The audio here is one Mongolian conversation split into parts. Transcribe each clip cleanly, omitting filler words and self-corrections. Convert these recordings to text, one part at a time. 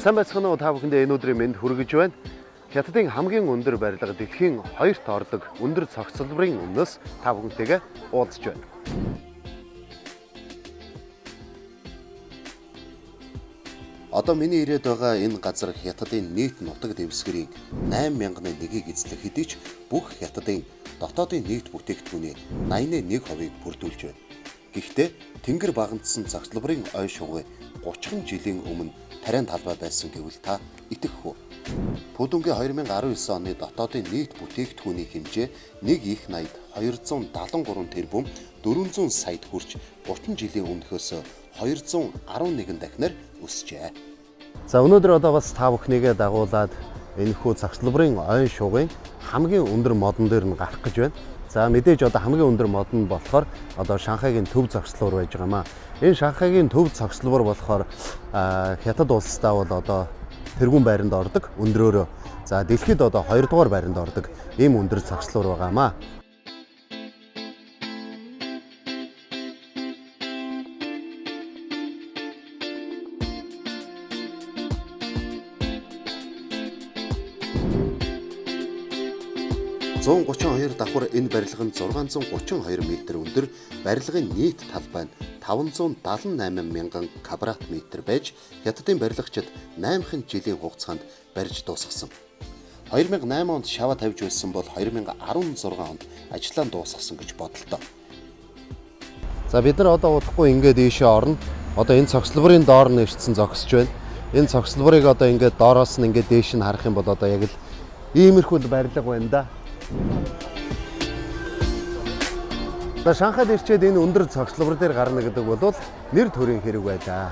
сайн байцгаана уу та бүхэндээ энэ өдрийн мэнд хүргэж байна. Хятадын хамгийн өндөр барилга дэлхийн 2-т ордог өндөр цогцлборын өмнөөс та бүхэнтэйгээ уулзж байна. Одоо миний ирээд байгаа энэ газар Хятадын нийт нутаг дэвсгэрийн 8,000-ыг эзлэх хэдий ч бүх Хятадын дотоодын нийт бүтээгдэхүүний 81%-ийг бүрдүүлж байна. Гэхдээ тэнгэр багандсан цогцлборын ой шугай 30 жилийн өмнө тариан талбай байсан гэвэл та итгэхгүй. Пүдүнгийн 2019 оны дотоодын нийт бүтээгдэхүүний хэмжээ 1,80,273 тэрбум 400 саяд хүрч 30 жилийн өмнөхөөс 211 дахинаар өсжээ. За өнөөдөр одоо бас та бүхнийгээ дагуулад энэхүү цогцлборын ой шугын хамгийн өндөр модон дээр нь гарах гэж байна. За мэдээж одоо хамгийн өндөр мод нь болохоор одоо Шанхайгийн төв цогцлбор байж байгаа маа. Энэ Шанхайгийн төв цогцлбор болохоор Хятад улсдаа бол одоо тэргүүн байранд ордог өндрөөрөө. За дэлхийд одоо 2 дугаар байранд ордог ийм өндөр цогцлбор байгаа маа. $132 давхар энэ барилга нь 632 м өндөр, барилгын нийт талбай нь 578 мянган квадрат метр байж Хятадын барилгачид 8 жилийн хугацаанд барьж дуусгасан. 2008 онд шаваа тавьж байсан бол 2016 онд ажиллаа дуусгасан гэж бодлоо. За бид нар одоо удахгүй ингээд ийшээ орно. Одоо энэ цогцлборын доор нь ирсэн зогсож байна. Энэ цогцлборыг одоо ингээд доороос нь ингээд дээш нь харах юм бол одоо яг л иймэрхүү барилга байна да. За Шанхайд ирчээд энэ өндөр цогцлбор дээр гарна гэдэг бол нэр төрийн хэрэг байлаа.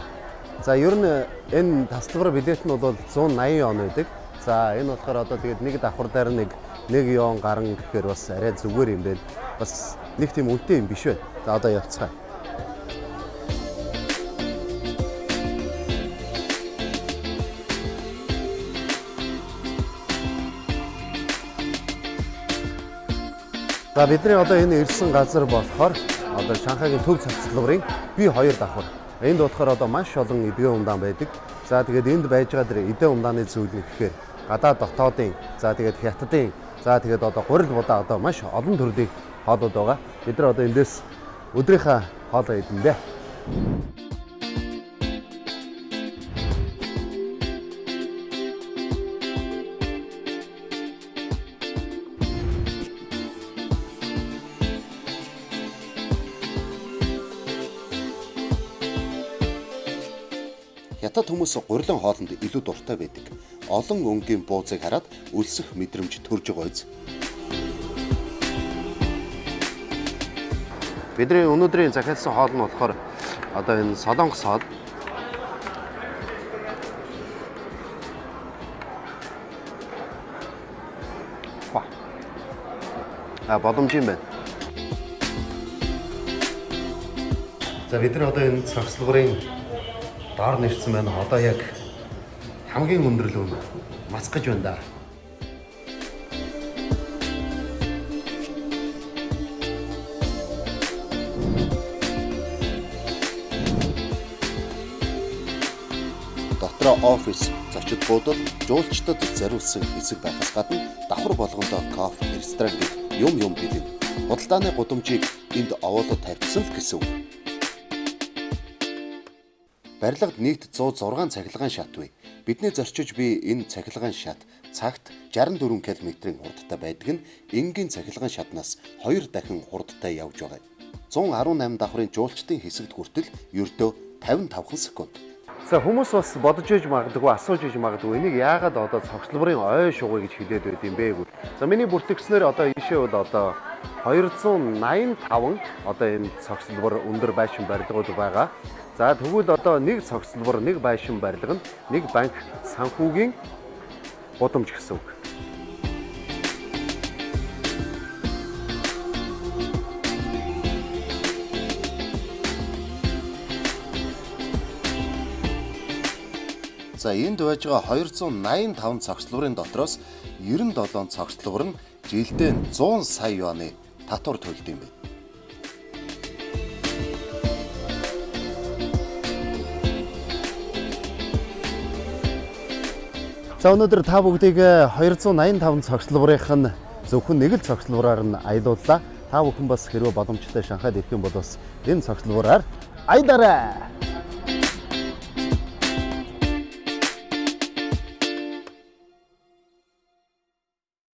За ер нь энэ тасалбар билет нь бол 180 он байдаг. За энэ болохоор одоо тэгээд нэг давхар дээр нэг ён гарна гэхээр бас арай зүгээр юм байна. Бас нэг тийм үнэтэй юм биш байна. За одоо явцгаая. За бидний одоо энэ ирсэн газар болохоор одоо Шанхайгийн төв цогцлборын бие 2 давхар. Энд болохоор одоо маш олон эдгэн ундаан байдаг. За тэгээд энд байж байгаа дэр эдгэн ундааны зүйл нь гэхээр гадаад дотоодын, за тэгээд Хятадын, за тэгээд одоо гурил будаа одоо маш олон төрлийн хоолууд байгаа. Бид нар одоо эндээс өдрийнхөө хоолоо идэн дээ. Хятад хүмүүс гурилан хоолнд илүү дуртай байдаг. Олон өнгийн буузыг хараад өлсөх мэдрэмж төрж байгаа биз. Бидний өнөөдрийн захиалсан хоол нь болохоор одоо энэ солонгос хоол. Боломж юм байна. За бид нар одоо энэ цогцлборын доор нэрсэн байна. Одоо яг хамгийн өндөрлөө мацгаж байна да. Дотроо офис, зочид буудал, жуулчдад зориулсан хэсэг байхаас гадна давхар болгондоо кофе, ресторан гэх юм бэлэн. Худалдааны гудамжийг энд овоолоод тавьсан л гэсэн үг. Барилгад нийт 106 цахилгаан шат бий. Бидний зорчиж буй энэ цахилгаан шат цагт 64 км-ийн хурдтай байдаг нь энгийн цахилгаан шатнаас 2 дахин хурдтай явж байгаа. 118 давхрын жуулчдын хэсэгт хүртэл ердөө 55 секунд. За хүмүүс бас бодож иж магадгүй, асууж иж магадгүй энийг яагаад одоо цогцлборын ой шугай гэж хэлээд байд юм бэ гэвэл. За миний бүртгэгснээр одоо ийшээ бол одоо 285 одоо энэ цогцлбор өндөр байшин барилгууд байгаа. За тэгвэл одоо нэг цогцлбор, нэг байшин барилга нь нэг банк санхүүгийн гудамж гэсэн үг. За энд байж байгаа 285 цогцлборын дотроос 97 цогцлбор нь жилдээ 100 сая юаны татвар төлдөг юм байна. За өнөөдөр та бүгдийг 285 цогцлборынх нь зөвхөн нэг л цогцлбороор нь аялууллаа. Та бүхэн бас хэрвээ боломжтой Шанхайд ирэх юм бол бас энэ цогцлбороор аялаарай.